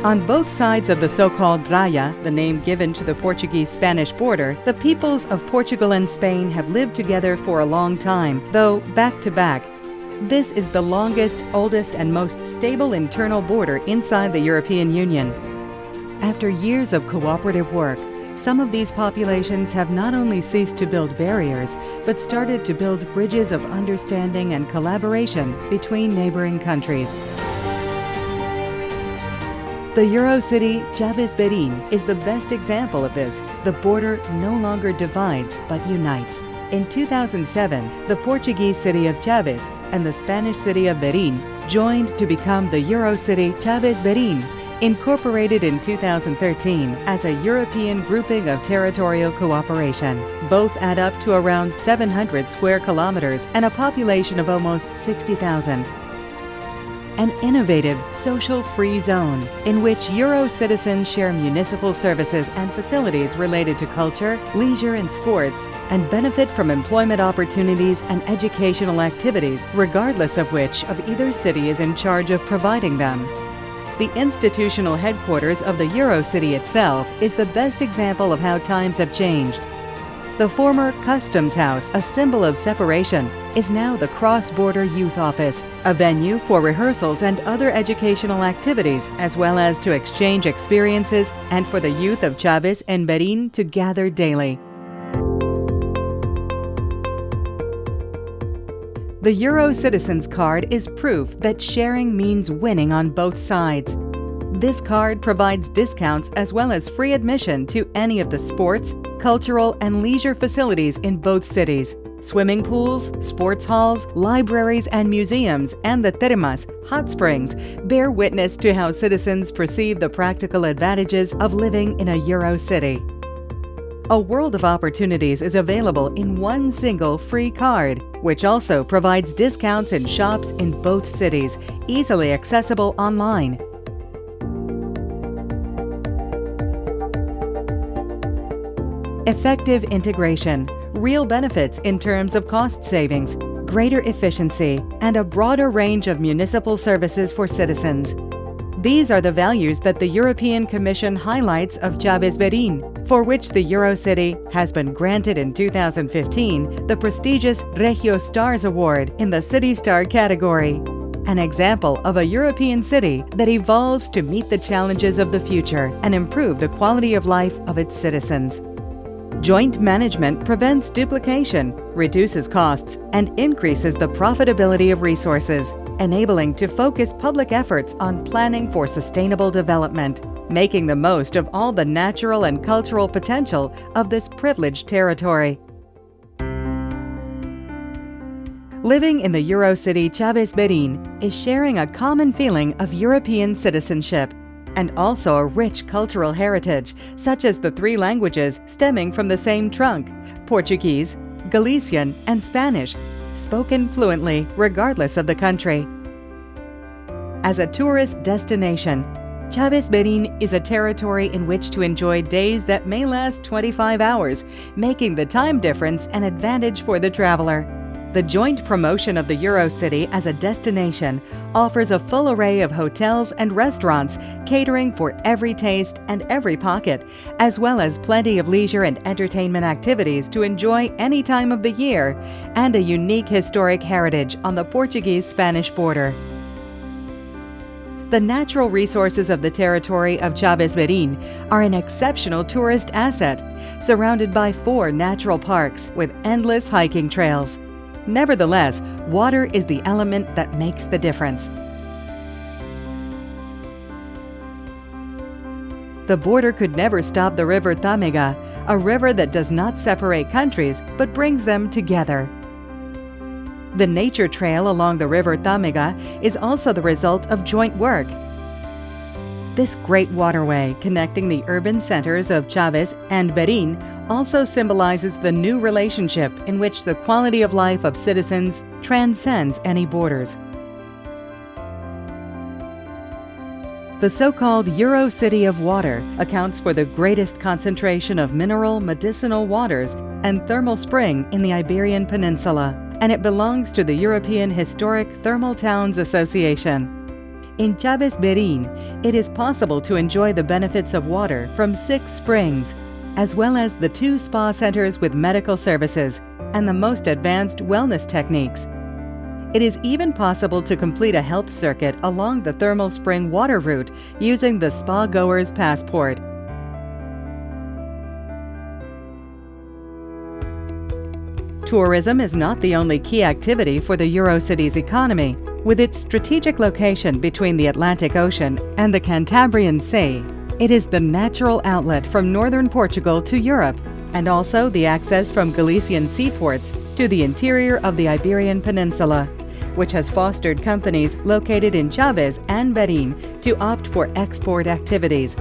On both sides of the so-called Raya, the name given to the Portuguese-Spanish border, the peoples of Portugal and Spain have lived together for a long time, though back to back. This is the longest, oldest, and most stable internal border inside the European Union. After years of cooperative work, some of these populations have not only ceased to build barriers, but started to build bridges of understanding and collaboration between neighboring countries. The Eurocity Chaves Verin is the best example of this. The border no longer divides, but unites. In 2007, the Portuguese city of Chaves and the Spanish city of Verin joined to become the Eurocity Chaves Verin, incorporated in 2013 as a European grouping of territorial cooperation. Both add up to around 700 square kilometers and a population of almost 60,000. An innovative social-free zone in which Euro citizens share municipal services and facilities related to culture, leisure, and sports, and benefit from employment opportunities and educational activities, regardless of which of either city is in charge of providing them. The institutional headquarters of the Eurocity itself is the best example of how times have changed. The former Customs House, a symbol of separation, is now the Cross-Border Youth Office, a venue for rehearsals and other educational activities, as well as to exchange experiences and for the youth of Chaves and Verin to gather daily. The Euro Citizens Card is proof that sharing means winning on both sides. This card provides discounts as well as free admission to any of the sports, cultural, and leisure facilities in both cities. Swimming pools, sports halls, libraries, and museums, and the termas, hot springs, bear witness to how citizens perceive the practical advantages of living in a Euro city. A world of opportunities is available in one single free card, which also provides discounts in shops in both cities, easily accessible online. Effective integration, real benefits in terms of cost savings, greater efficiency, and a broader range of municipal services for citizens. These are the values that the European Commission highlights of Chaves Verin, for which the Eurocity has been granted in 2015 the prestigious Regio Stars Award in the City Star category, an example of a European city that evolves to meet the challenges of the future and improve the quality of life of its citizens. Joint management prevents duplication, reduces costs, and increases the profitability of resources, enabling to focus public efforts on planning for sustainable development, making the most of all the natural and cultural potential of this privileged territory. Living in the Eurocity Chaves Verin is sharing a common feeling of European citizenship, and also a rich cultural heritage, such as the 3 languages stemming from the same trunk, Portuguese, Galician, and Spanish, spoken fluently regardless of the country. As a tourist destination, Chaves Verin is a territory in which to enjoy days that may last 25 hours, making the time difference an advantage for the traveler. The joint promotion of the Eurocity as a destination offers a full array of hotels and restaurants catering for every taste and every pocket, as well as plenty of leisure and entertainment activities to enjoy any time of the year, and a unique historic heritage on the Portuguese-Spanish border. The natural resources of the territory of Chaves Verin are an exceptional tourist asset, surrounded by 4 natural parks with endless hiking trails. Nevertheless, water is the element that makes the difference. The border could never stop the river Tâmega, a river that does not separate countries but brings them together. The nature trail along the river Tâmega is also the result of joint work. This great waterway connecting the urban centers of Chaves and Verin also symbolizes the new relationship in which the quality of life of citizens transcends any borders. The so-called Eurocity of Water accounts for the greatest concentration of mineral medicinal waters and thermal spring in the Iberian Peninsula, and it belongs to the European Historic Thermal Towns Association. In Chaves Verin, it is possible to enjoy the benefits of water from 6 springs, as well as the 2 spa centers with medical services and the most advanced wellness techniques. It is even possible to complete a health circuit along the thermal spring water route using the Spa Goer's Passport. Tourism is not the only key activity for the Eurocity's economy. With its strategic location between the Atlantic Ocean and the Cantabrian Sea, it is the natural outlet from northern Portugal to Europe, and also the access from Galician seaports to the interior of the Iberian Peninsula, which has fostered companies located in Chaves and Verin to opt for export activities.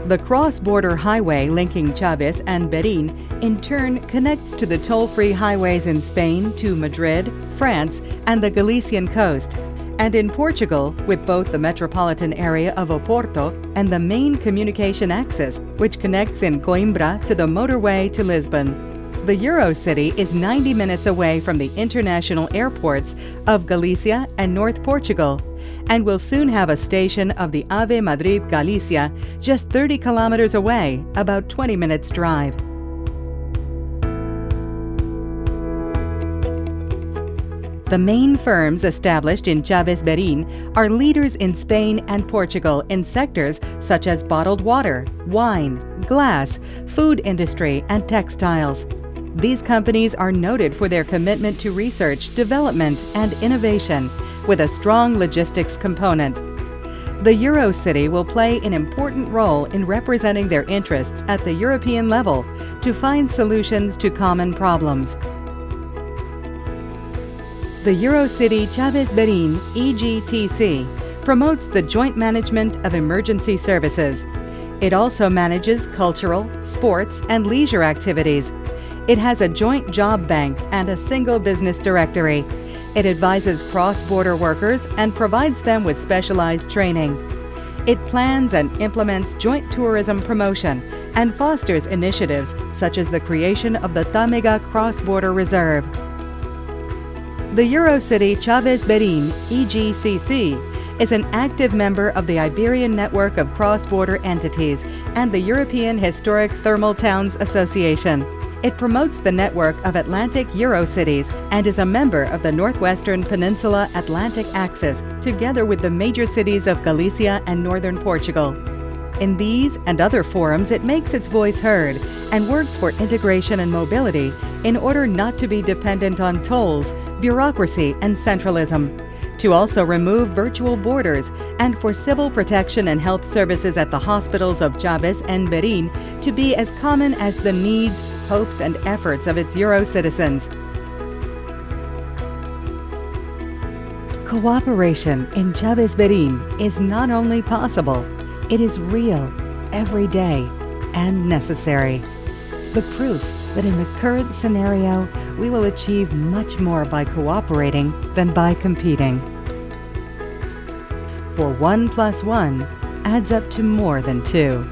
The cross-border highway linking Chaves and Verin in turn connects to the toll-free highways in Spain to Madrid, France, and the Galician coast, and in Portugal with both the metropolitan area of Oporto and the main communication axis, which connects in Coimbra to the motorway to Lisbon. The Eurocity is 90 minutes away from the international airports of Galicia and North Portugal, and will soon have a station of the AVE Madrid-Galicia just 30 kilometers away, about 20 minutes drive. The main firms established in Chaves Verin are leaders in Spain and Portugal in sectors such as bottled water, wine, glass, food industry, and textiles. These companies are noted for their commitment to research, development, and innovation, with a strong logistics component. The Eurocity will play an important role in representing their interests at the European level to find solutions to common problems. The Eurocity Chaves Verin EGTC promotes the joint management of emergency services. It also manages cultural, sports, and leisure activities. It has a joint job bank and a single business directory. It advises cross-border workers and provides them with specialized training. It plans and implements joint tourism promotion and fosters initiatives such as the creation of the Tâmega Cross-Border Reserve. The Eurocity Chaves Verin EGTC is an active member of the Iberian Network of Cross-Border Entities and the European Historic Thermal Towns Association. It promotes the network of Atlantic Eurocities and is a member of the Northwestern Peninsula Atlantic Axis, together with the major cities of Galicia and northern Portugal. In these and other forums, it makes its voice heard and works for integration and mobility in order not to be dependent on tolls, bureaucracy, and centralism, to also remove virtual borders, and for civil protection and health services at the hospitals of Chaves and Verin to be as common as the needs, hopes, and efforts of its Euro citizens. Cooperation in Chaves Verin is not only possible, it is real, every day, and necessary. The proof that in the current scenario, we will achieve much more by cooperating than by competing. For 1 + 1 adds up to more than 2.